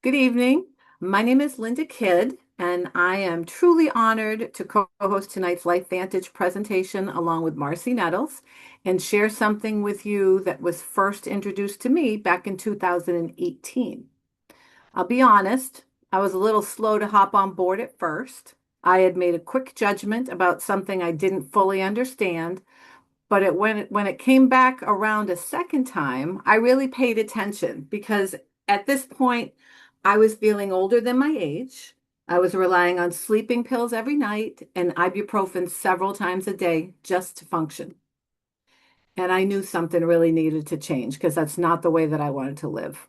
Good evening. My name is Linda Kidd, and I am truly honored to co-host tonight's LifeVantage presentation along with Marci Nettles and share something with you that was first introduced to me back in 2018. I'll be honest, I was a little slow to hop on board at first. I had made a quick judgment about something I didn't fully understand, but when it came back around a second time, I really paid attention because at this point, I was feeling older than my age. I was relying on sleeping pills every night and ibuprofen several times a day just to function. And I knew something really needed to change because that's not the way that I wanted to live.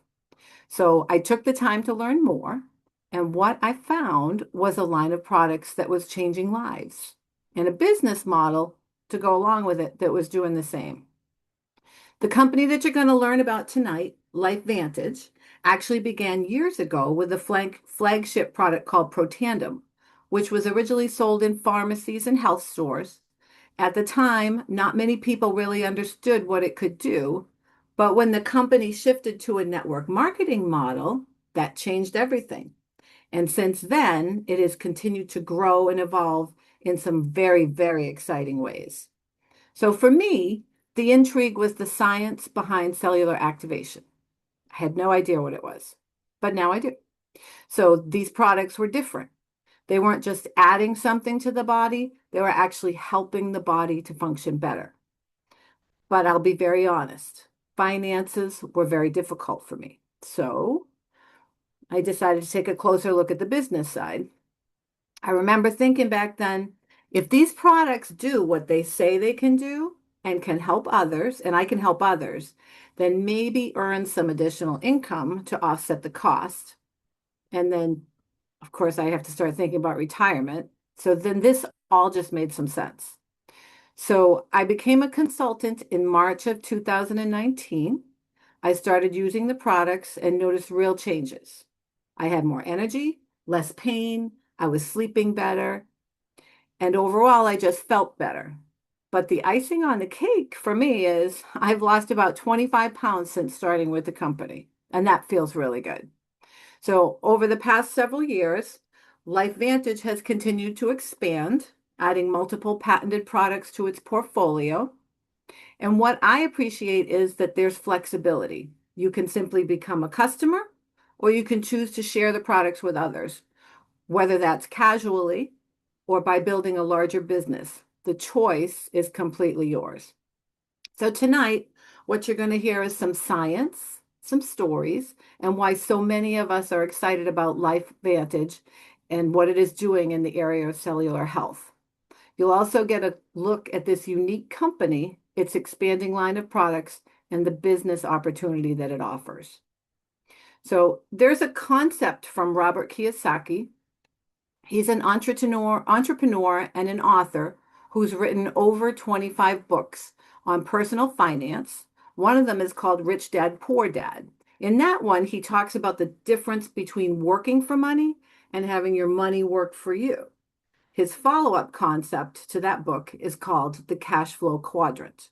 So I took the time to learn more. And what I found was a line of products that was changing lives and a business model to go along with it that was doing the same. The company that you're going to learn about tonight, LifeVantage, actually began years ago with a flagship product called Protandim, which was originally sold in pharmacies and health stores. At the time, not many people really understood what it could do, but when the company shifted to a network marketing model, that changed everything. And since then, it has continued to grow and evolve in some very, very exciting ways. So for me, the intrigue was the science behind cellular activation. I had no idea what it was, but now I do. So these products were different. They weren't just adding something to the body, they were actually helping the body to function better. But I'll be very honest, finances were very difficult for me. So I decided to take a closer look at the business side. I remember thinking back then, if these products do what they say they can do and can help others, and I can help others, then maybe earn some additional income to offset the cost. And then, of course, I have to start thinking about retirement. So then this all just made some sense. So I became a consultant in March of 2019. I started using the products and noticed real changes. I had more energy, less pain, I was sleeping better, and overall, I just felt better. But the icing on the cake for me is I've lost about 25 pounds since starting with the company, and that feels really good. So, over the past several years, LifeVantage has continued to expand, adding multiple patented products to its portfolio. And what I appreciate is that there's flexibility. You can simply become a customer, or you can choose to share the products with others, whether that's casually or by building a larger business. The choice is completely yours. So tonight, what you're going to hear is some science, some stories, and why so many of us are excited about LifeVantage and what it is doing in the area of cellular health. You'll also get a look at this unique company, its expanding line of products, and the business opportunity that it offers. So there's a concept from Robert Kiyosaki. He's an entrepreneur and an author who's written over 25 books on personal finance. One of them is called Rich Dad, Poor Dad. In that one, he talks about the difference between working for money and having your money work for you. His follow-up concept to that book is called the cash flow quadrant.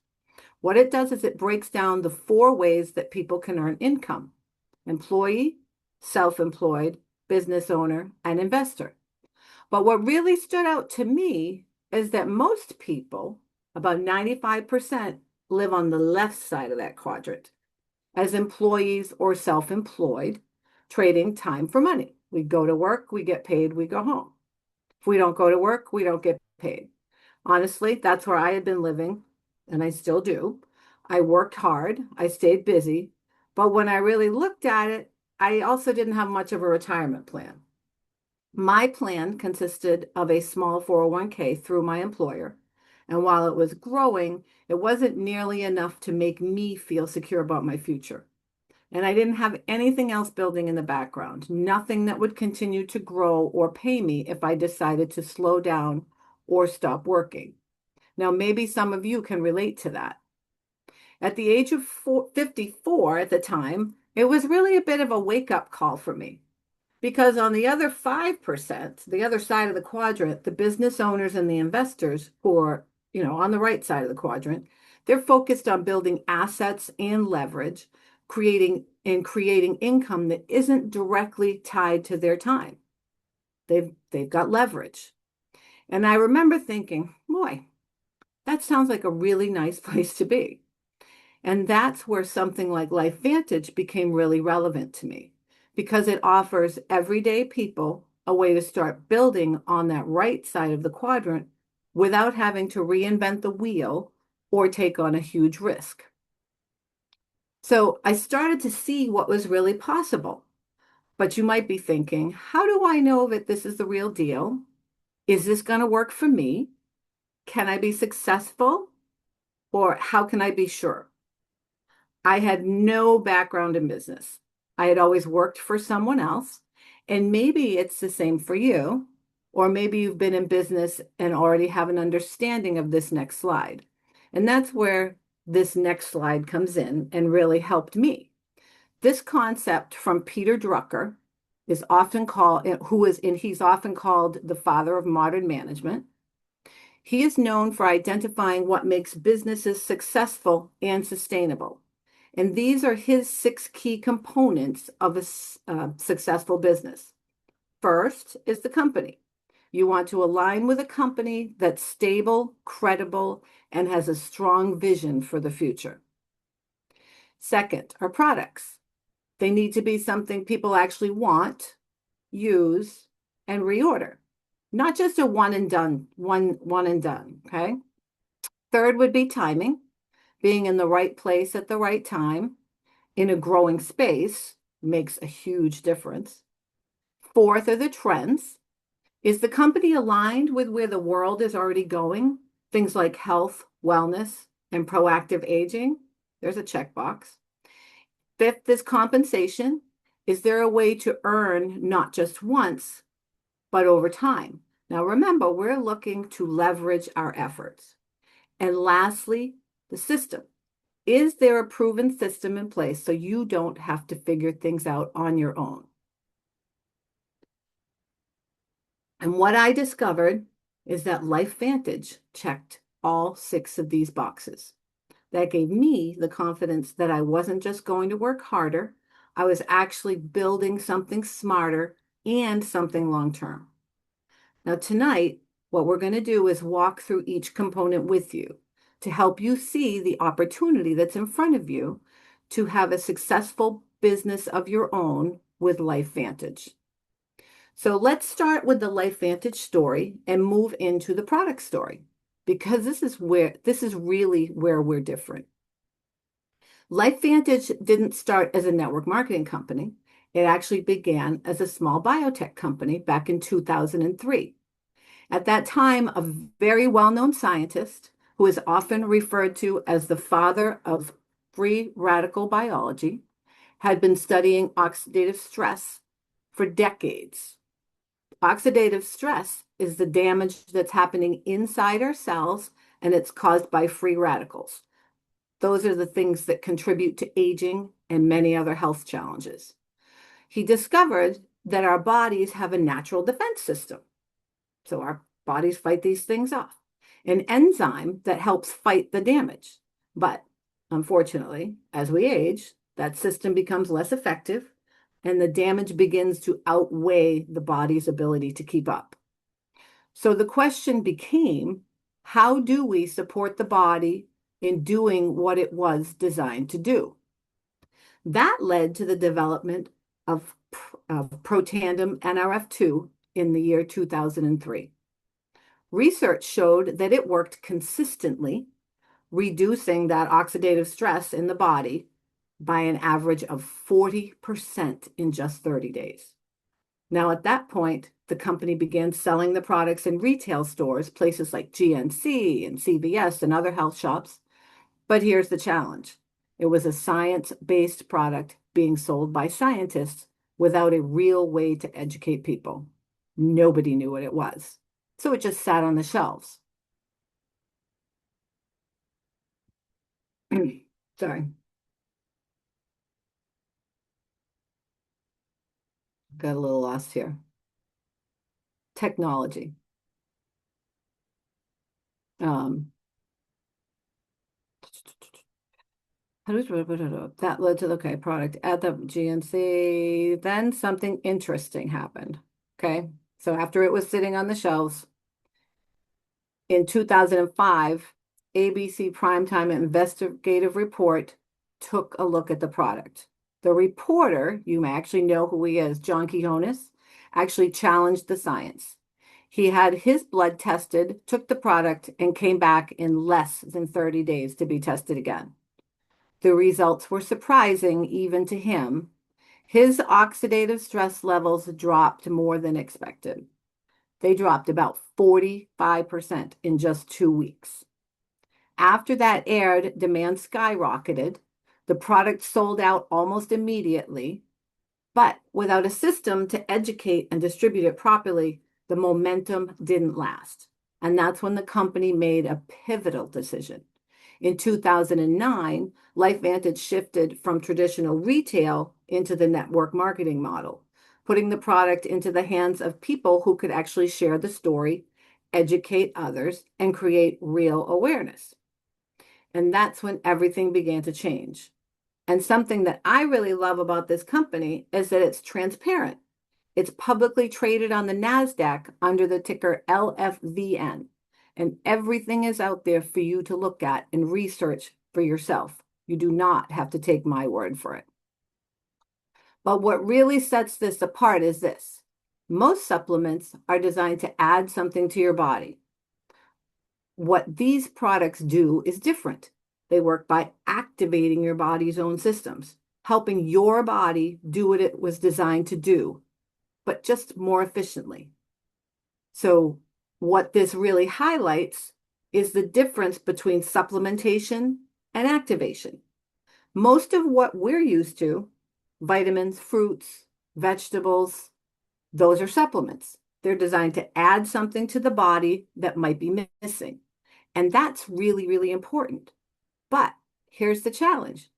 What it does is it breaks down the four ways that people can earn income: employee, self-employed, business owner, and investor. But what really stood out to me is that most people, about 95%, live on the left side of that quadrant as employees or self-employed, trading time for money. We go to work, we get paid, we go home. If we don't go to work, we don't get paid. Honestly, that's where I had been living, and I still do. I worked hard, I stayed busy, but when I really looked at it, I also didn't have much of a retirement plan. My plan consisted of a small 401k through my employer, and while it was growing, it wasn't nearly enough to make me feel secure about my future. And I didn't have anything else building in the background, nothing that would continue to grow or pay me if I decided to slow down or stop working. Now, maybe some of you can relate to that. At the age of 54 at the time, it was really a bit of a wake-up call for me. Because on the other 5%, the other side of the quadrant, the business owners and the investors who are, on the right side of the quadrant, they're focused on building assets and leverage, creating in creating income that isn't directly tied to their time. They've got leverage. And I remember thinking, boy, that sounds like a really nice place to be. And that's where something like LifeVantage became really relevant to me because it offers everyday people a way to start building on that right side of the quadrant without having to reinvent the wheel or take on a huge risk. So I started to see what was really possible. But you might be thinking, how do I know that this is the real deal? Is this going to work for me? Can I be successful? Or how can I be sure? I had no background in business. I had always worked for someone else. And maybe it's the same for you. Or maybe you've been in business and already have an understanding of this next slide. And that's where this next slide comes in and really helped me. This concept from Peter Drucker is often called, he's often called the father of modern management. He is known for identifying what makes businesses successful and sustainable. And these are his 6 key components of a successful business. First is the company. You want to align with a company that's stable, credible, and has a strong vision for the future. Second are products. They need to be something people actually want, use, and reorder. Not just a one and done, one and done, okay? Third would be timing, being in the right place at the right time in a growing space makes a huge difference. Fourth are the trends. Is the company aligned with where the world is already going? Things like health, wellness, and proactive aging. There's a checkbox. Fifth is compensation. Is there a way to earn not just once, but over time? Now, remember, we're looking to leverage our efforts. And lastly, the system. Is there a proven system in place so you don't have to figure things out on your own? And what I discovered is that LifeVantage checked all 6 of these boxes. That gave me the confidence that I wasn't just going to work harder, I was actually building something smarter and something long term. Now, tonight, what we're going to do is walk through each component with you to help you see the opportunity that's in front of you to have a successful business of your own with LifeVantage. So let's start with the LifeVantage story and move into the product story because this is really where we're different. LifeVantage didn't start as a network marketing company. It actually began as a small biotech company back in 2003. At that time, a very well-known scientist who is often referred to as the father of free radical biology had been studying oxidative stress for decades. Oxidative stress is the damage that's happening inside our cells, and it's caused by free radicals. Those are the things that contribute to aging and many other health challenges. He discovered that our bodies have a natural defense system. So our bodies fight these things off. An enzyme that helps fight the damage. But unfortunately, as we age, that system becomes less effective and the damage begins to outweigh the body's ability to keep up. So the question became, how do we support the body in doing what it was designed to do? That led to the development of Protandim NRF2 in the year 2003. Research showed that it worked consistently, reducing that oxidative stress in the body by an average of 40% in just 30 days. Now, at that point, the company began selling the products in retail stores, places like GNC and CVS and other health shops. But here's the challenge. It was a science-based product being sold by scientists without a real way to educate people. Nobody knew what it was. So it just sat on the shelves. Sorry, got a little lost here. Technology. Um, That led to the okay product at the GNC. Then something interesting happened. Okay. So after it was sitting on the shelves in 2005, ABC Primetime Investigative Report took a look at the product. The reporter, you may actually know who he is, John Quinones, actually challenged the science. He had his blood tested, took the product, and came back in less than 30 days to be tested again. The results were surprising even to him. His oxidative stress levels dropped more than expected. They dropped about 45% in just 2 weeks. After that aired, demand skyrocketed. The product sold out almost immediately, but without a system to educate and distribute it properly, the momentum didn't last. And that's when the company made a pivotal decision. In 2009, LifeVantage shifted from traditional retail into the network marketing model, putting the product into the hands of people who could actually share the story, educate others, and create real awareness. And that's when everything began to change. And something that I really love about this company is that it's transparent. It's publicly traded on the NASDAQ under the ticker LFVN. And everything is out there for you to look at and research for yourself. You do not have to take my word for it. But what really sets this apart is this. Most supplements are designed to add something to your body. What these products do is different. They work by activating your body's own systems, helping your body do what it was designed to do, but just more efficiently. So what this really highlights is the difference between supplementation and activation. Most of what we're used to, vitamins, fruits, vegetables, those are supplements. They're designed to add something to the body that might be missing. And that's really, really important. But here's the challenge.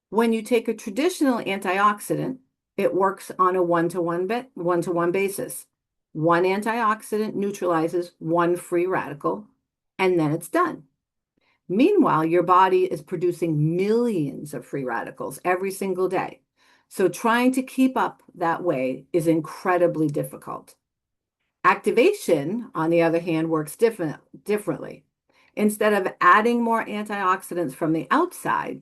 When you take a traditional antioxidant, it works on a one-to-one basis. One antioxidant neutralizes one free radical, and then it's done. Meanwhile, your body is producing millions of free radicals every single day. So trying to keep up that way is incredibly difficult. Activation, on the other hand, works differently. Instead of adding more antioxidants from the outside,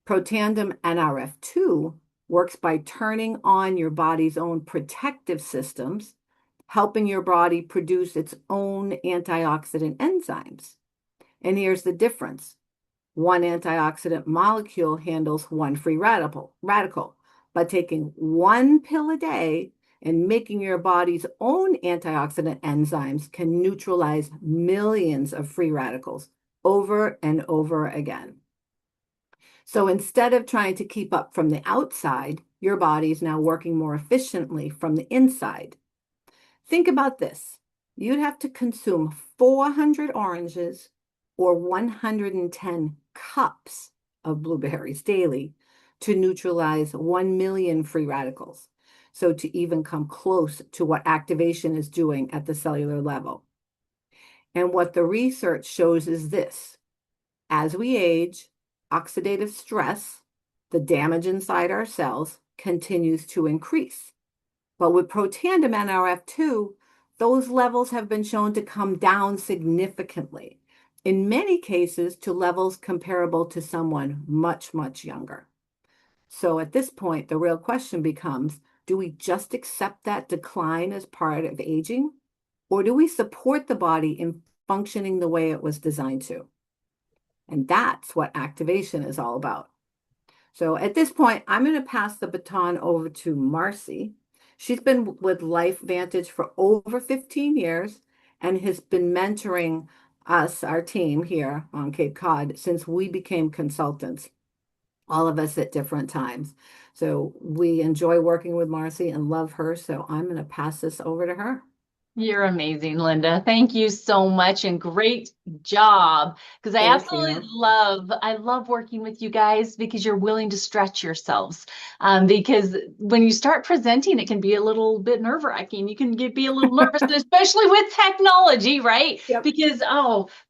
Protandim NRF2 works by turning on your body's own protective systems, helping your body produce its own antioxidant enzymes. And here's the difference. One antioxidant molecule handles one free radical. By taking one pill a day and making your body's own antioxidant enzymes can neutralize millions of free radicals over and over again. So instead of trying to keep up from the outside, your body is now working more efficiently from the inside. Think about this. You'd have to consume 400 oranges or 110 cups of blueberries daily to neutralize 1 million free radicals. So to even come close to what activation is doing at the cellular level. And what the research shows is this. As we age, oxidative stress, the damage inside our cells, continues to increase. But with Protandim NRF2, those levels have been shown to come down significantly, in many cases to levels comparable to someone much, much younger. So at this point, the real question becomes, do we just accept that decline as part of aging? Or do we support the body in functioning the way it was designed to? And that's what activation is all about. So at this point, I'm going to pass the baton over to Marci. She's been with LifeVantage for over 15 years and has been mentoring us, our team here on Cape Cod, since we became consultants, all of us at different times. So we enjoy working with Marci and love her. So I'm going to pass this over to her. You're amazing, Linda. Thank you so much and great job. Because I Thank absolutely you. love working with you guys because you're willing to stretch yourselves. Because when you start presenting, it can be a little bit nerve-wracking. You can be a little nervous, especially with technology, right? Yep. Because,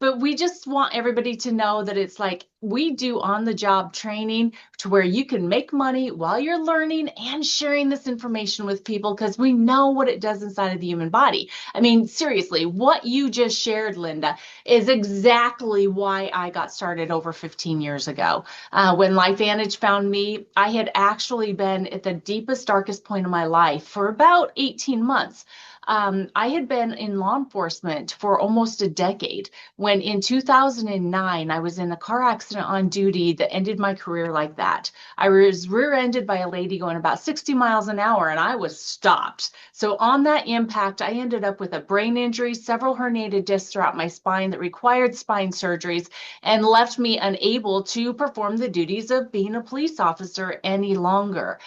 but we just want everybody to know that it's like we do on-the-job training to where you can make money while you're learning and sharing this information with people because we know what it does inside of the human body. I mean, seriously, what you just shared, Linda, is exactly why I got started over 15 years ago. When LifeVantage found me, I had actually been at the deepest, darkest point of my life for about 18 months. I had been in law enforcement for almost a decade when in 2009, I was in a car accident on duty that ended my career like that. I was rear-ended by a lady going about 60 miles an hour and I was stopped. So on that impact, I ended up with a brain injury, several herniated discs throughout my spine that required spine surgeries and left me unable to perform the duties of being a police officer any longer.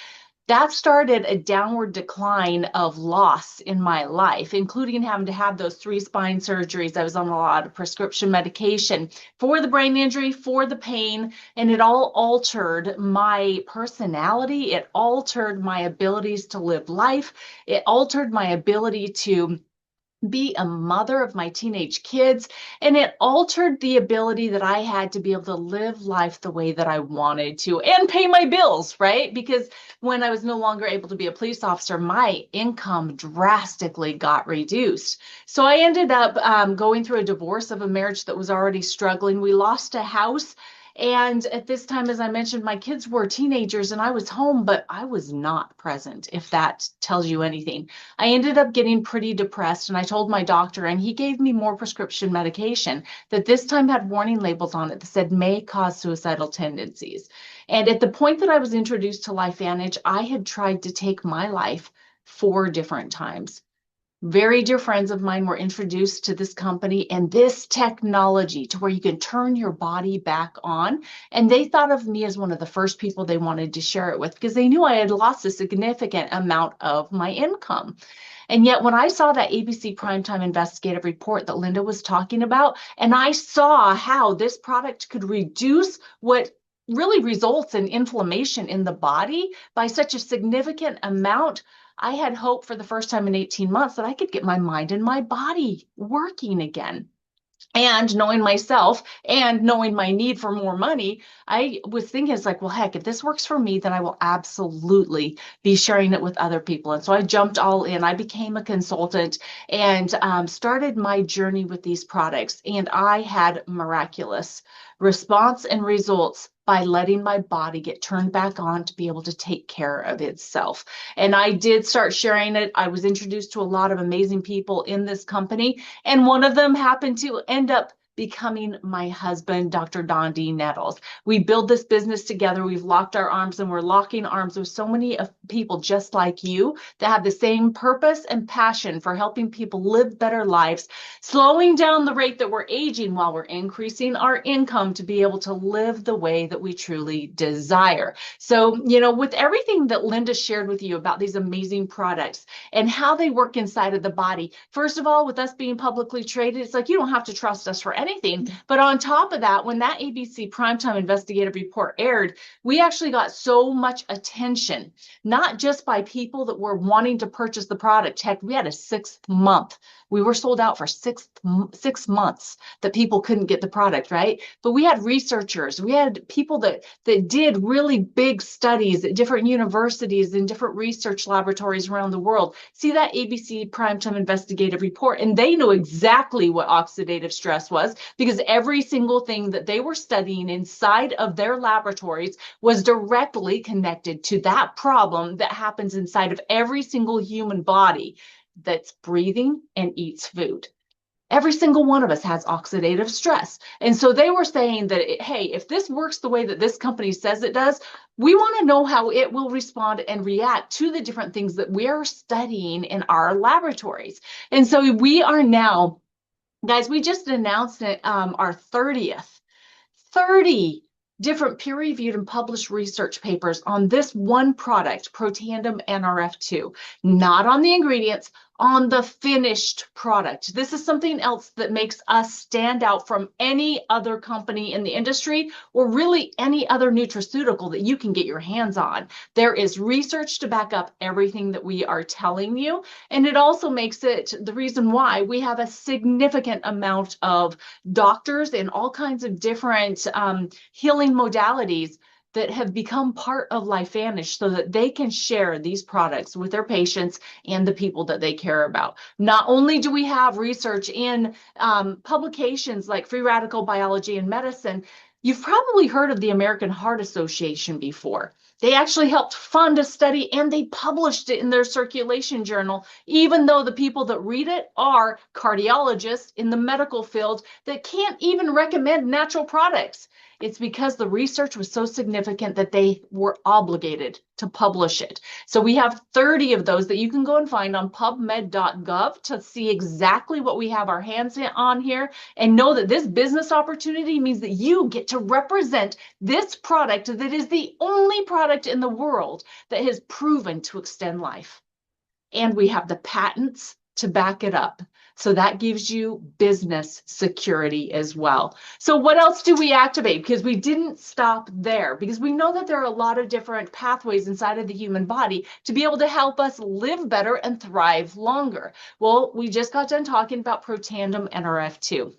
That started a downward decline of loss in my life, including having to have those 3 spine surgeries. I was on a lot of prescription medication for the brain injury, for the pain, and it all altered my personality. It altered my abilities to live life. It altered my ability to be a mother of my teenage kids, and it altered the ability that I had to be able to live life the way that I wanted to and pay my bills, right? Because when I was no longer able to be a police officer, my income drastically got reduced. So I ended up going through a divorce of a marriage that was already struggling. We lost a house. And at this time, as I mentioned, my kids were teenagers and I was home, but I was not present, if that tells you anything. I ended up getting pretty depressed and I told my doctor, and he gave me more prescription medication that this time had warning labels on it that said may cause suicidal tendencies. And at the point that I was introduced to LifeVantage, I had tried to take my life 4 different times. Very dear friends of mine were introduced to this company and this technology to where you can turn your body back on. And they thought of me as one of the first people they wanted to share it with because they knew I had lost a significant amount of my income. And yet, when I saw that ABC Primetime Investigative Report that Linda was talking about, and I saw how this product could reduce what really results in inflammation in the body by such a significant amount, I had hope for the first time in 18 months that I could get my mind and my body working again. And knowing myself and knowing my need for more money, I was thinking, it's like, well, heck, if this works for me, then I will absolutely be sharing it with other people. And so I jumped all in. I became a consultant and started my journey with these products. And I had miraculous response and results by letting my body get turned back on to be able to take care of itself. And I did start sharing it. I was introduced to a lot of amazing people in this company. And one of them happened to end up becoming my husband, Dr. Don D. Nettles. We build this business together. We've locked our arms and we're locking arms with so many of people just like you that have the same purpose and passion for helping people live better lives, slowing down the rate that we're aging while we're increasing our income to be able to live the way that we truly desire. So, with everything that Linda shared with you about these amazing products and how they work inside of the body, first of all, with us being publicly traded, it's like you don't have to trust us for anything. But on top of that, when that ABC Primetime Investigative Report aired, we actually got so much attention, not just by people that were wanting to purchase the product. Heck, we had a 6th month. We were sold out for 6 months that people couldn't get the product, right? But we had researchers, we had people that did really big studies at different universities and different research laboratories around the world. See that ABC Primetime Investigative Report, and they knew exactly what oxidative stress was because every single thing that they were studying inside of their laboratories was directly connected to that problem that happens inside of every single human body that's breathing and eats food. Every single one of us has oxidative stress. And so they were saying that, hey, if this works the way that this company says it does, we want to know how it will respond and react to the different things that we're studying in our laboratories. And so we are now, guys, we just announced it, our 30 different peer-reviewed and published research papers on this one product, Protandim NRF2, not on the ingredients, on the finished product. This is something else that makes us stand out from any other company in the industry or really any other nutraceutical that you can get your hands on. There is research to back up everything that we are telling you. And it also makes it the reason why we have a significant amount of doctors in all kinds of different healing modalities that have become part of LifeVantage so that they can share these products with their patients and the people that they care about. Not only do we have research in publications like Free Radical Biology and Medicine, you've probably heard of the American Heart Association before. They actually helped fund a study and they published it in their circulation journal, even though the people that read it are cardiologists in the medical field that can't even recommend natural products. It's because the research was so significant that they were obligated to publish it. So we have 30 of those that you can go and find on pubmed.gov to see exactly what we have our hands on here, and know that this business opportunity means that you get to represent this product that is the only product in the world that has proven to extend life. And we have the patents to back it up. So that gives you business security as well. So what else do we activate? Because we didn't stop there, because we know that there are a lot of different pathways inside of the human body to be able to help us live better and thrive longer. Well, we just got done talking about Protandim NRF2.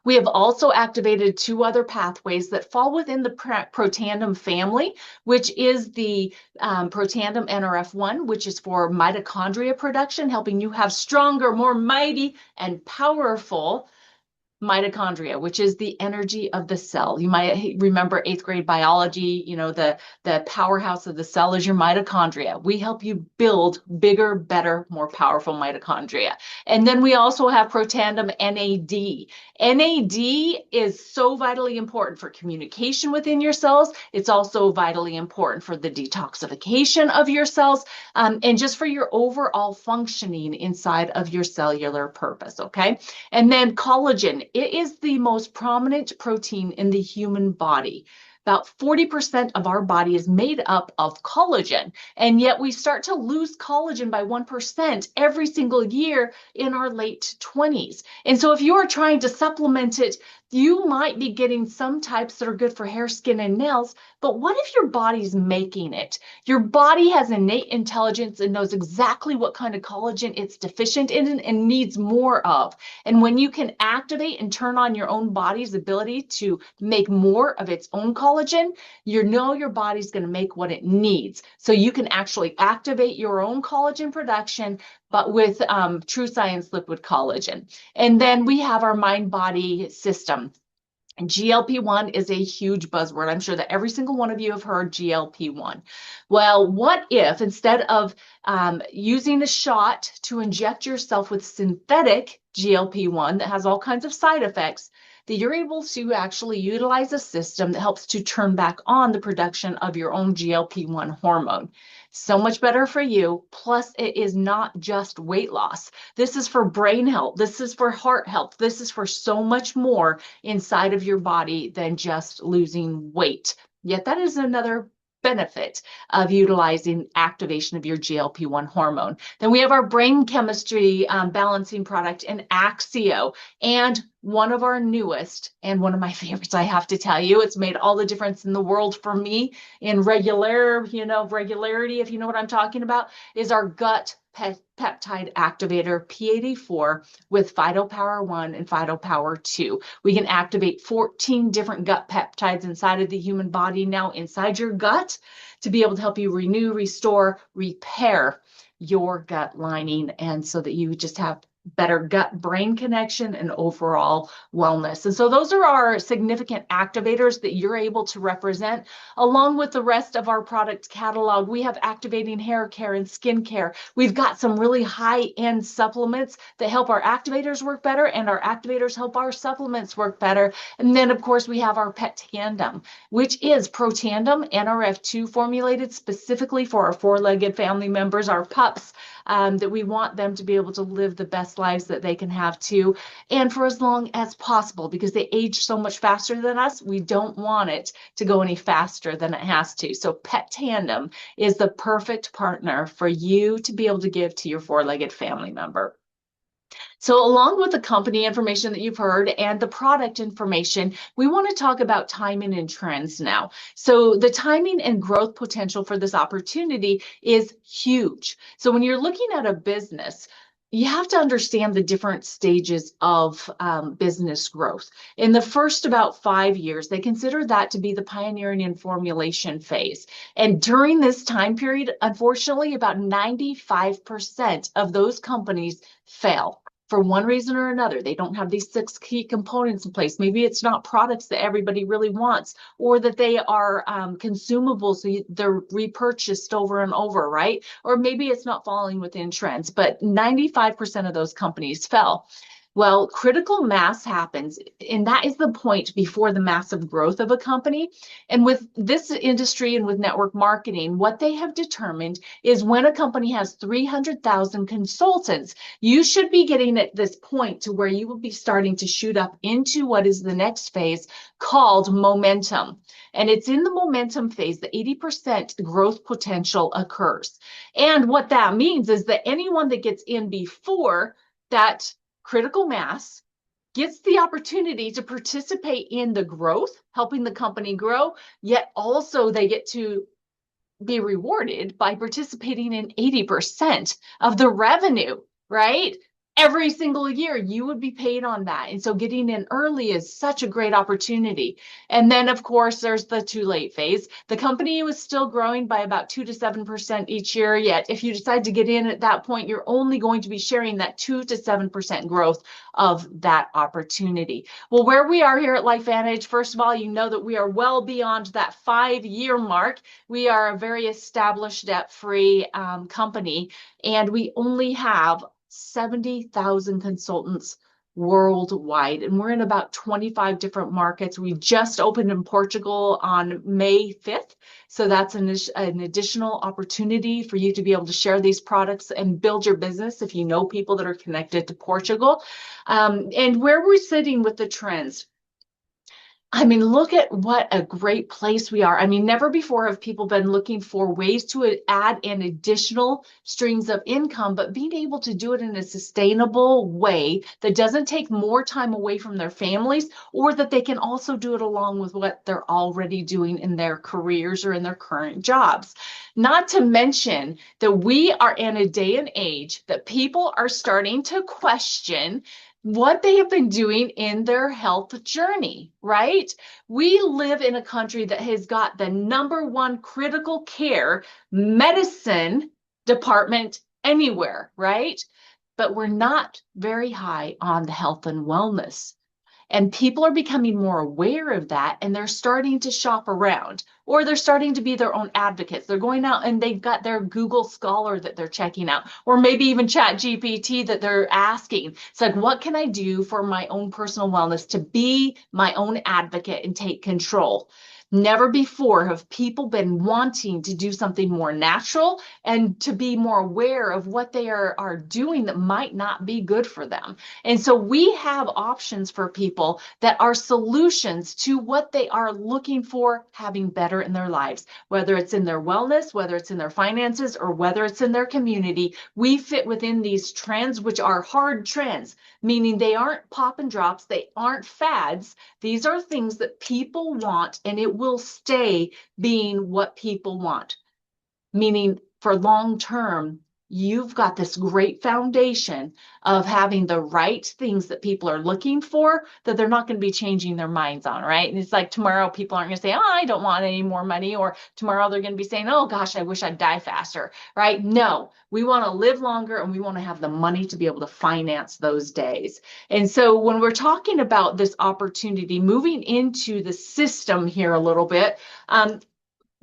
We have also activated two other pathways that fall within the Protandim family, which is the Protandim NRF1, which is for mitochondria production, helping you have stronger, more mighty, and powerful mitochondria, which is the energy of the cell. You might remember 8th grade biology, the powerhouse of the cell is your mitochondria. We help you build bigger, better, more powerful mitochondria. And then we also have Protandim NAD. NAD is so vitally important for communication within your cells. It's also vitally important for the detoxification of your cells, and just for your overall functioning inside of your cellular purpose, okay? And then collagen. It is the most prominent protein in the human body. About 40% of our body is made up of collagen, and yet we start to lose collagen by 1% every single year in our late 20s. And so if you are trying to supplement it, you might be getting some types that are good for hair, skin, and nails, but what if your body's making it? Your body has innate intelligence and knows exactly what kind of collagen it's deficient in and needs more of. And when you can activate and turn on your own body's ability to make more of its own collagen, you know your body's going to make what it needs. So you can actually activate your own collagen production, but with True Science Liquid Collagen. And then we have our mind-body system. And GLP-1 is a huge buzzword. I'm sure that every single one of you have heard GLP-1. Well, what if instead of using a shot to inject yourself with synthetic GLP-1 that has all kinds of side effects, that you're able to actually utilize a system that helps to turn back on the production of your own GLP-1 hormone. So much better for you. Plus, it is not just weight loss. This is for brain health. This is for heart health. This is for so much more inside of your body than just losing weight. Yet that is another benefit of utilizing activation of your GLP-1 hormone. Then we have our brain chemistry balancing product in Axio, and one of our newest and one of my favorites, I have to tell you. It's made all the difference in the world for me in regularity, if you know what I'm talking about, is our gut peptide activator P84 with Phytopower 1 and Phytopower 2. We can activate 14 different gut peptides inside of the human body now inside your gut to be able to help you renew, restore, repair your gut lining, and so that you just have better gut-brain connection and overall wellness. And so those are our significant activators that you're able to represent. Along with the rest of our product catalog, we have activating hair care and skin care. We've got some really high-end supplements that help our activators work better, and our activators help our supplements work better. And then, of course, we have our Pet Tandem, which is Protandim NRF2 formulated specifically for our four-legged family members, our pups. that we want them to be able to live the best lives that they can have too, and for as long as possible, because they age so much faster than us. We don't want it to go any faster than it has to. So Pet Tandem is the perfect partner for you to be able to give to your four-legged family member. So along with the company information that you've heard and the product information, we want to talk about timing and trends now. So the timing and growth potential for this opportunity is huge. So when you're looking at a business, you have to understand the different stages of business growth. In the first about 5 years, they consider that to be the pioneering and formulation phase. And during this time period, unfortunately, about 95% of those companies fail for one reason or another. They don't have these 6 key components in place. Maybe it's not products that everybody really wants, or that they are consumable, so they're repurchased over and over, right? Or maybe it's not falling within trends, but 95% of those companies fell. Well, critical mass happens, and that is the point before the massive growth of a company. And with this industry and with network marketing, what they have determined is when a company has 300,000 consultants, you should be getting at this point to where you will be starting to shoot up into what is the next phase called momentum. And it's in the momentum phase that 80% growth potential occurs. And what that means is that anyone that gets in before that critical mass gets the opportunity to participate in the growth, helping the company grow, yet also they get to be rewarded by participating in 80% of the revenue, right? Every single year, you would be paid on that. And so getting in early is such a great opportunity. And then, of course, there's the too late phase. The company was still growing by about 2 to 7% each year. Yet, if you decide to get in at that point, you're only going to be sharing that 2 to 7% growth of that opportunity. Well, where we are here at LifeVantage, first of all, you know that we are well beyond that 5-year mark. We are a very established debt-free company, and we only have 70,000 consultants worldwide, and we're in about 25 different markets. We just opened in Portugal on May 5th, so that's an additional opportunity for you to be able to share these products and build your business if you know people that are connected to Portugal. And where we're sitting with the trends, I mean, look at what a great place we are. I mean, never before have people been looking for ways to add in additional streams of income, but being able to do it in a sustainable way that doesn't take more time away from their families, or that they can also do it along with what they're already doing in their careers or in their current jobs. Not to mention that we are in a day and age that people are starting to question what they have been doing in their health journey, right? We live in a country that has got the #1 critical care medicine department anywhere, right? But we're not very high on the health and wellness. And people are becoming more aware of that, and they're starting to shop around, or they're starting to be their own advocates. They're going out and they've got their Google Scholar that they're checking out, or maybe even Chat GPT that they're asking. It's like, what can I do for my own personal wellness to be my own advocate and take control? Never before have people been wanting to do something more natural and to be more aware of what they are doing that might not be good for them. And so we have options for people that are solutions to what they are looking for having better in their lives, whether it's in their wellness, whether it's in their finances, or whether it's in their community. We fit within these trends, which are hard trends, meaning they aren't pop and drops, they aren't fads. These are things that people want, and it will stay being what people want. Meaning for long term, you've got this great foundation of having the right things that people are looking for, that they're not going to be changing their minds on, right? And it's like tomorrow people aren't going to say, oh, I don't want any more money. Or tomorrow they're going to be saying, oh gosh, I wish I'd die faster, right? No, we want to live longer, and we want to have the money to be able to finance those days. And so when we're talking about this opportunity, moving into the system here a little bit,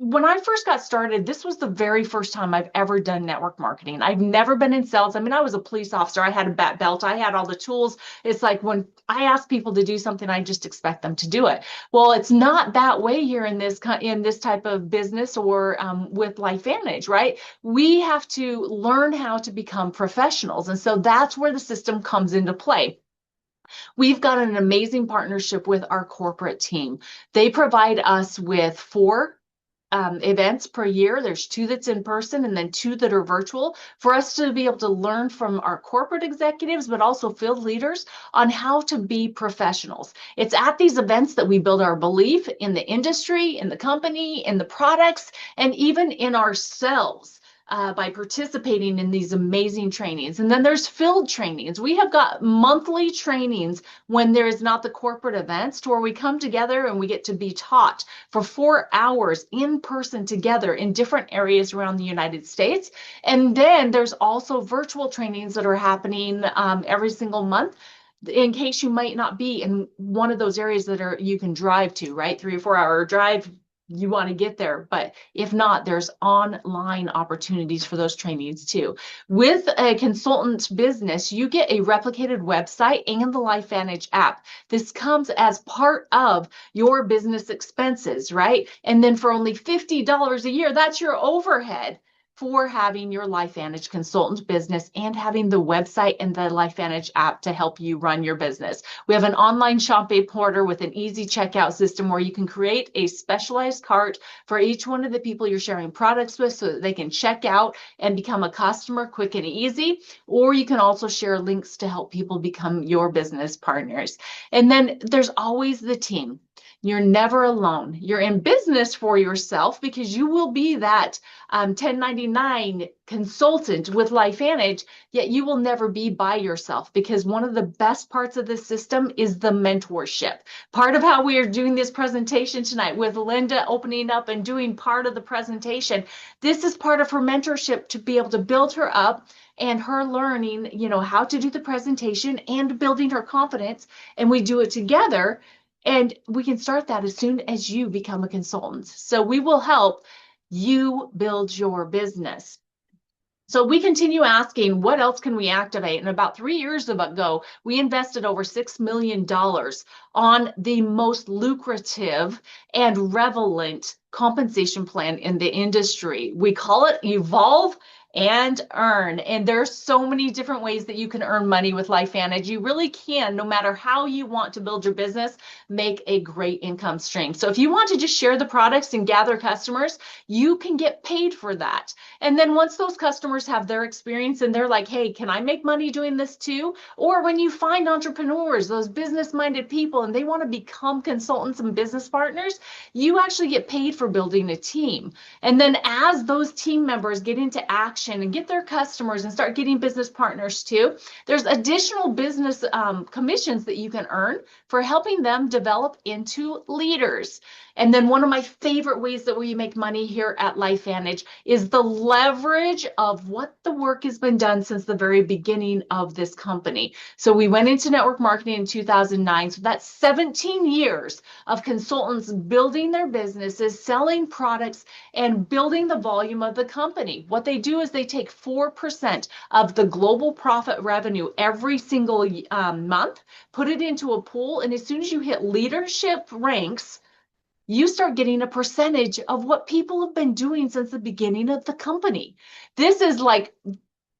when I first got started, this was the very first time I've ever done network marketing. I've never been in sales. I mean, I was a police officer. I had a bat belt. I had all the tools. It's like when I ask people to do something, I just expect them to do it. Well, it's not that way here in this type of business or with LifeVantage, right? We have to learn how to become professionals, and so that's where the system comes into play. We've got an amazing partnership with our corporate team. They provide us with four events per year. There's two that's in person and then two that are virtual for us to be able to learn from our corporate executives, but also field leaders on how to be professionals. It's at these events that we build our belief in the industry, in the company, in the products, and even in ourselves. By participating in these amazing trainings. And then there's field trainings. We have got monthly trainings when there is not the corporate events to where we come together and we get to be taught for 4 hours in person together in different areas around the United States. And then there's also virtual trainings that are happening every single month in case you might not be in one of those areas that are you can drive to, right? 3 or 4 hour drive, you want to get there. But if not, there's online opportunities for those trainings too. With a consultant business, you get a replicated website and the LifeVantage app. This comes as part of your business expenses, right? And then for only $50 a year, that's your overhead for having your LifeVantage consultant business and having the website and the LifeVantage app to help you run your business. We have an online shopping portal with an easy checkout system where you can create a specialized cart for each one of the people you're sharing products with so that they can check out and become a customer quick and easy. Or you can also share links to help people become your business partners. And then there's always the team. You're never alone. You're in business for yourself because you will be that 1099 consultant with LifeVantage, yet you will never be by yourself because one of the best parts of this system is the mentorship. Part of how we are doing this presentation tonight with Linda opening up and doing part of the presentation, this is part of her mentorship to be able to build her up and her learning, how to do the presentation and building her confidence. And we do it together. And we can start that as soon as you become a consultant. So we will help you build your business. So we continue asking, what else can we activate? And about 3 years ago, we invested over $6 million on the most lucrative and relevant compensation plan in the industry. We call it Evolve and Earn. And there's so many different ways that you can earn money with LifeVantage. You really can, no matter how you want to build your business, make a great income stream. So if you want to just share the products and gather customers, you can get paid for that. And then once those customers have their experience and they're like, hey, can I make money doing this too? Or when you find entrepreneurs, those business-minded people, and they want to become consultants and business partners, you actually get paid for building a team. And then as those team members get into action and get their customers and start getting business partners too, there's additional business commissions that you can earn for helping them develop into leaders. And then one of my favorite ways that we make money here at LifeVantage is the leverage of what the work has been done since the very beginning of this company. So we went into network marketing in 2009. So that's 17 years of consultants building their businesses, selling products, and building the volume of the company. What they do is they take 4% of the global profit revenue every single month, put it into a pool, and as soon as you hit leadership ranks, you start getting a percentage of what people have been doing since the beginning of the company. This is like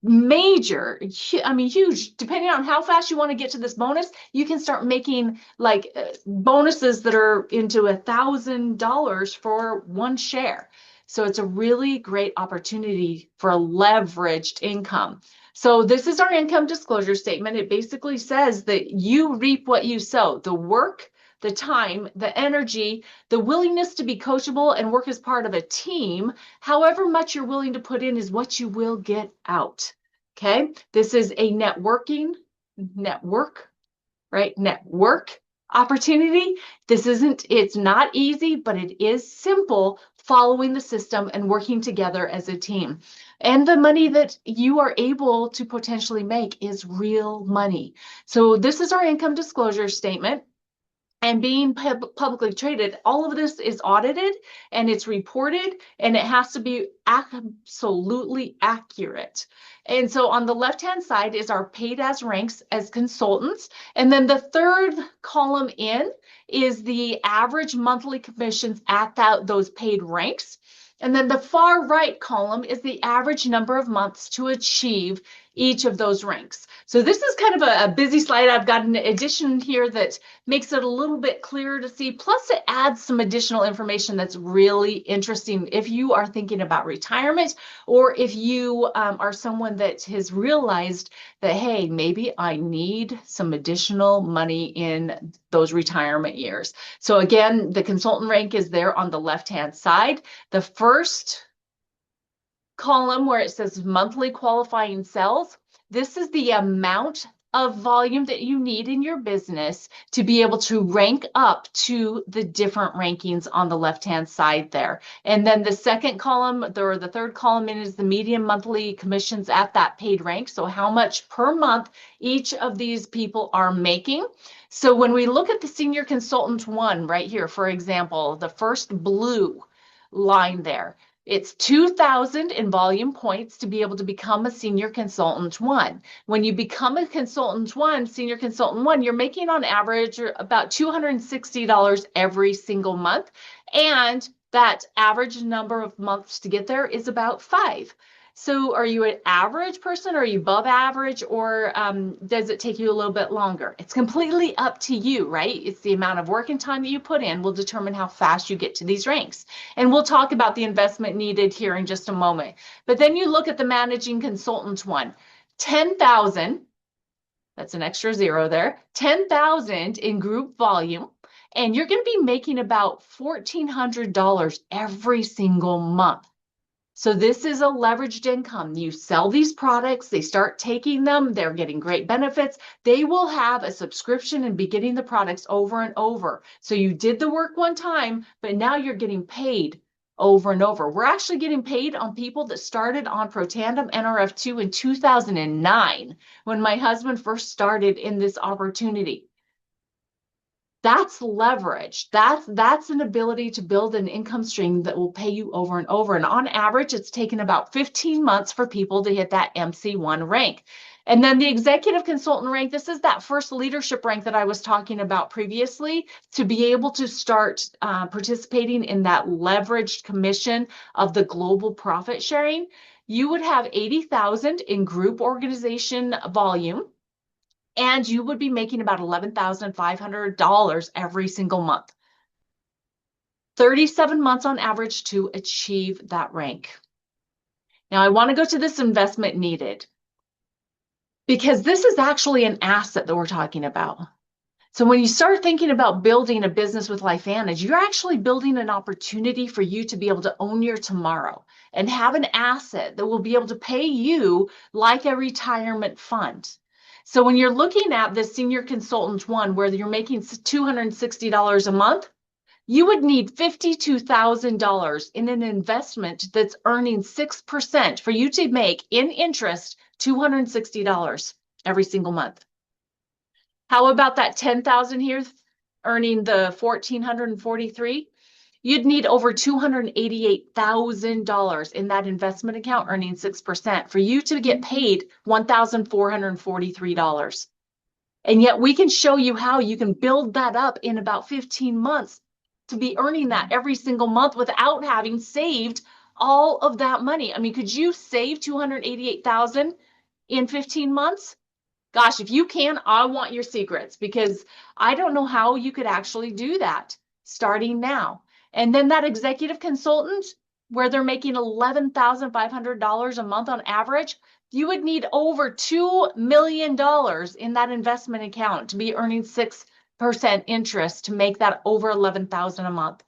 major, I mean, huge. Depending on how fast you want to get to this bonus, you can start making like bonuses that are into $1,000 for one share. So it's a really great opportunity for leveraged income. So this is our income disclosure statement. It basically says that you reap what you sow. The work, the time, the energy, the willingness to be coachable and work as part of a team, however much you're willing to put in is what you will get out. Okay, this is a network, right? Network opportunity. It's not easy, but it is simple following the system and working together as a team. And the money that you are able to potentially make is real money. So this is our income disclosure statement. And being publicly traded, all of this is audited and it's reported, and it has to be absolutely accurate. And so on the left-hand side is our paid as ranks as consultants. And then the third column in is the average monthly commissions at those paid ranks. And then the far right column is the average number of months to achieve each of those ranks. So this is kind of a busy slide. I've got an addition here that makes it a little bit clearer to see. Plus, it adds some additional information that's really interesting if you are thinking about retirement, or if you are someone that has realized that, hey, maybe I need some additional money in those retirement years. So again, the consultant rank is there on the left-hand side. The first column where it says monthly qualifying sales, this is the amount of volume that you need in your business to be able to rank up to the different rankings on the left-hand side there. And then the second column, or the third column in, is the median monthly commissions at that paid rank. So how much per month each of these people are making. So when we look at the senior consultant one right here, for example, the first blue line there, it's 2,000 in volume points to be able to become a senior consultant one. When you become a consultant one, senior consultant one, you're making on average about $260 every single month. And that average number of months to get there is about 5. So are you an average person? Are you above average? Or does it take you a little bit longer? It's completely up to you, right? It's the amount of work and time that you put in will determine how fast you get to these ranks. And we'll talk about the investment needed here in just a moment. But then you look at the managing consultant one, 10,000, that's an extra zero there, 10,000 in group volume. And you're going to be making about $1,400 every single month. So this is a leveraged income. You sell these products, they start taking them, they're getting great benefits. They will have a subscription and be getting the products over and over. So you did the work one time, but now you're getting paid over and over. We're actually getting paid on people that started on Protandim NRF2 in 2009, when my husband first started in this opportunity. That's leverage. That's an ability to build an income stream that will pay you over and over. And on average, it's taken about 15 months for people to hit that MC1 rank. And then the executive consultant rank, this is that first leadership rank that I was talking about previously, to be able to start participating in that leveraged commission of the global profit sharing. You would have 80,000 in group organization volume, and you would be making about $11,500 every single month. 37 months on average to achieve that rank. Now, I want to go to this investment needed, because this is actually an asset that we're talking about. So when you start thinking about building a business with LifeVantage, you're actually building an opportunity for you to be able to own your tomorrow and have an asset that will be able to pay you like a retirement fund. So when you're looking at the senior consultant one, where you're making $260 a month, you would need $52,000 in an investment that's earning 6% for you to make in interest $260 every single month. How about that 10,000 here earning the 1,443? You'd need over $288,000 in that investment account earning 6% for you to get paid $1,443. And yet we can show you how you can build that up in about 15 months to be earning that every single month without having saved all of that money. I mean, could you save $288,000 in 15 months? Gosh, if you can, I want your secrets, because I don't know how you could actually do that starting now. And then that executive consultant, where they're making $11,500 a month on average, you would need over $2 million in that investment account to be earning 6% interest to make that over $11,000 a month.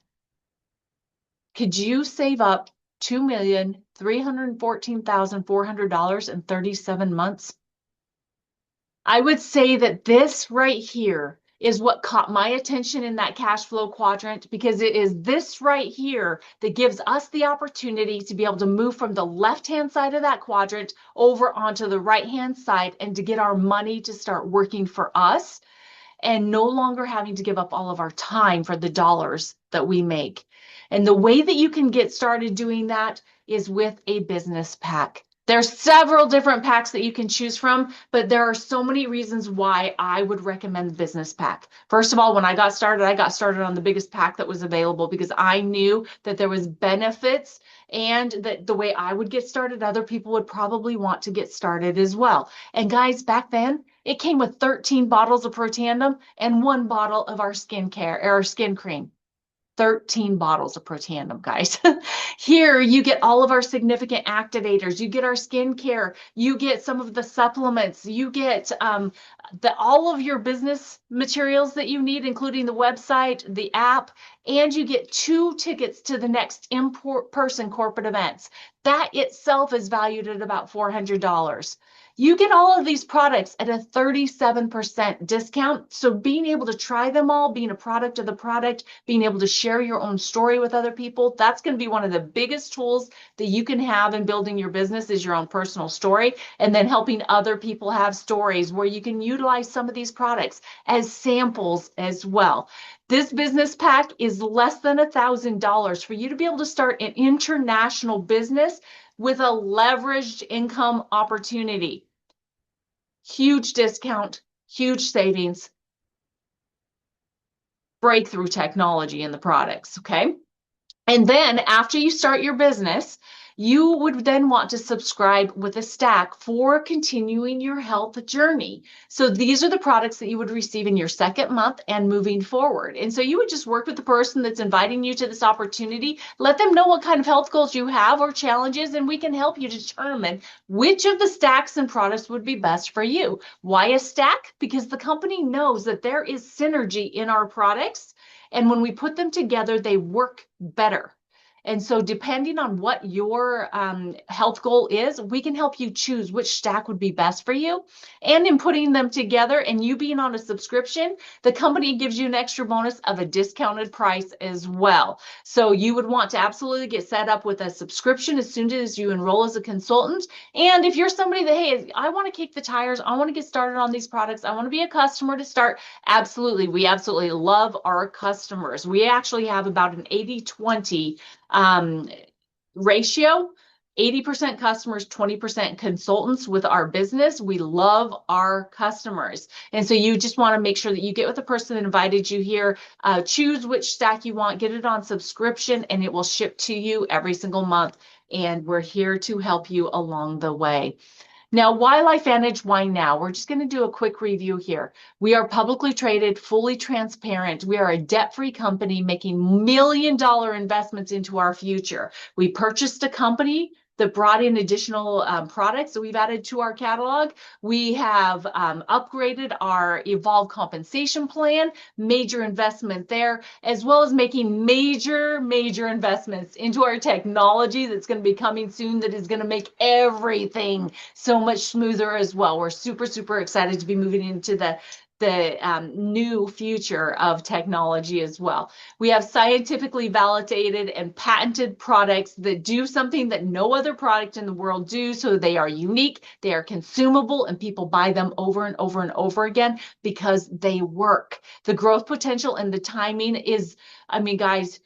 Could you save up $2,314,400 in 37 months? I would say that this right here is what caught my attention in that cash flow quadrant, because it is this right here that gives us the opportunity to be able to move from the left-hand side of that quadrant over onto the right-hand side and to get our money to start working for us. and no longer having to give up all of our time for the dollars that we make. And the way that you can get started doing that is with a business pack. There's several different packs that you can choose from, but there are so many reasons why I would recommend the business pack. First of all, when I got started on the biggest pack that was available because I knew that there was benefits and that the way I would get started, other people would probably want to get started as well. And guys, back then, it came with 13 bottles of Protandim and 1 bottle of our skincare, or our skin cream. 13 bottles of Protandim, guys. Here, you get all of our significant activators. You get our skincare. You get some of the supplements. You get all of your business materials that you need, including the website, the app, and you get 2 tickets to the next in-person corporate events. That itself is valued at about $400. You get all of these products at a 37% discount. So being able to try them all, being a product of the product, being able to share your own story with other people, that's going to be one of the biggest tools that you can have in building your business is your own personal story, and then helping other people have stories where you can utilize some of these products as samples as well. This business pack is less than $1,000 for you to be able to start an international business with a leveraged income opportunity. Huge discount, huge savings, breakthrough technology in the products, okay? And then after you start your business, you would then want to subscribe with a stack for continuing your health journey. So these are the products that you would receive in your second month and moving forward. And so you would just work with the person that's inviting you to this opportunity, let them know what kind of health goals you have or challenges, and we can help you determine which of the stacks and products would be best for you. Why a stack? Because the company knows that there is synergy in our products, and when we put them together, they work better. And so depending on what your health goal is, we can help you choose which stack would be best for you. And in putting them together and you being on a subscription, the company gives you an extra bonus of a discounted price as well. So you would want to absolutely get set up with a subscription as soon as you enroll as a consultant. And if you're somebody that, hey, I want to kick the tires, I want to get started on these products, I want to be a customer to start, absolutely. We absolutely love our customers. We actually have about an 80-20 ratio, 80% customers, 20% consultants with our business. We love our customers. And so you just want to make sure that you get with the person that invited you here, choose which stack you want, get it on subscription, and it will ship to you every single month. And we're here to help you along the way. Now, why LifeVantage? Why now? We're just going to do a quick review here. We are publicly traded, fully transparent. We are a debt-free company making million-dollar investments into our future. We purchased a company that brought in additional products that we've added to our catalog. We have upgraded our Evolve compensation plan, major investment there, as well as making major investments into our technology that's going to be coming soon that is going to make everything so much smoother as well. We're super excited to be moving into the new future of technology as well. We have scientifically validated and patented products that do something that no other product in the world do. So they are unique, they are consumable, and people buy them over and over and over again because they work. The growth potential and the timing is, I mean, guys,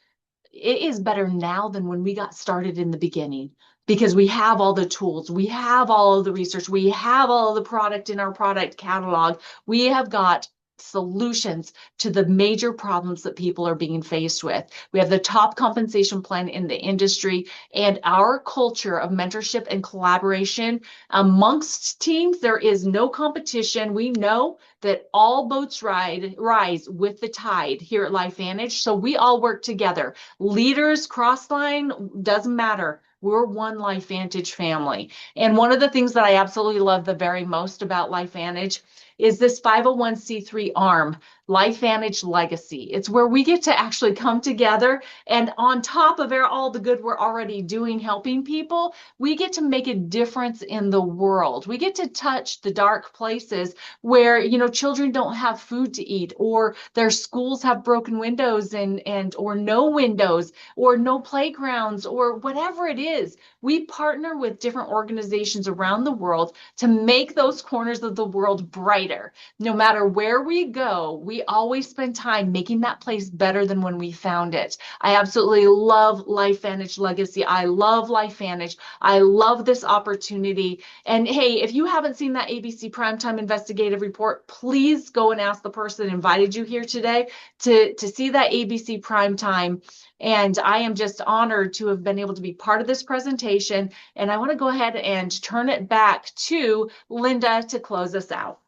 it is better now than when we got started in the beginning, because we have all the tools, we have all of the research, we have all of the product in our product catalog. We have got solutions to the major problems that people are being faced with. We have the top compensation plan in the industry, and our culture of mentorship and collaboration amongst teams. There is no competition. We know that all boats rise with the tide here at LifeVantage. So we all work together. Leaders, crossline, doesn't matter. We're one LifeVantage family. And one of the things that I absolutely love the very most about LifeVantage is this 501c3 arm, LifeVantage Legacy. It's where we get to actually come together, and on top of all the good we're already doing helping people, we get to make a difference in the world. We get to touch the dark places where, you know, children don't have food to eat, or their schools have broken windows or no windows, or no playgrounds, or whatever it is. We partner with different organizations around the world to make those corners of the world brighter. brighter. No matter where we go, we always spend time making that place better than when we found it. I absolutely love LifeVantage Legacy. I love LifeVantage. I love this opportunity. And hey, if you haven't seen that ABC Primetime Investigative Report, please go and ask the person that invited you here today to see that ABC Primetime. And I am just honored to have been able to be part of this presentation. And I want to go ahead and turn it back to Linda to close us out.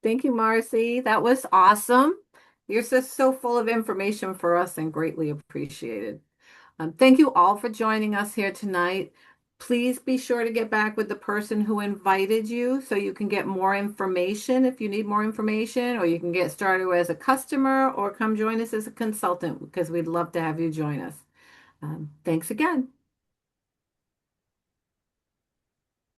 Thank you, Marcy. That was awesome. You're just so full of information for us and greatly appreciated. Thank you all for joining us here tonight. Please be sure to get back with the person who invited you so you can get more information if you need more information, or you can get started as a customer or come join us as a consultant because we'd love to have you join us. Thanks again.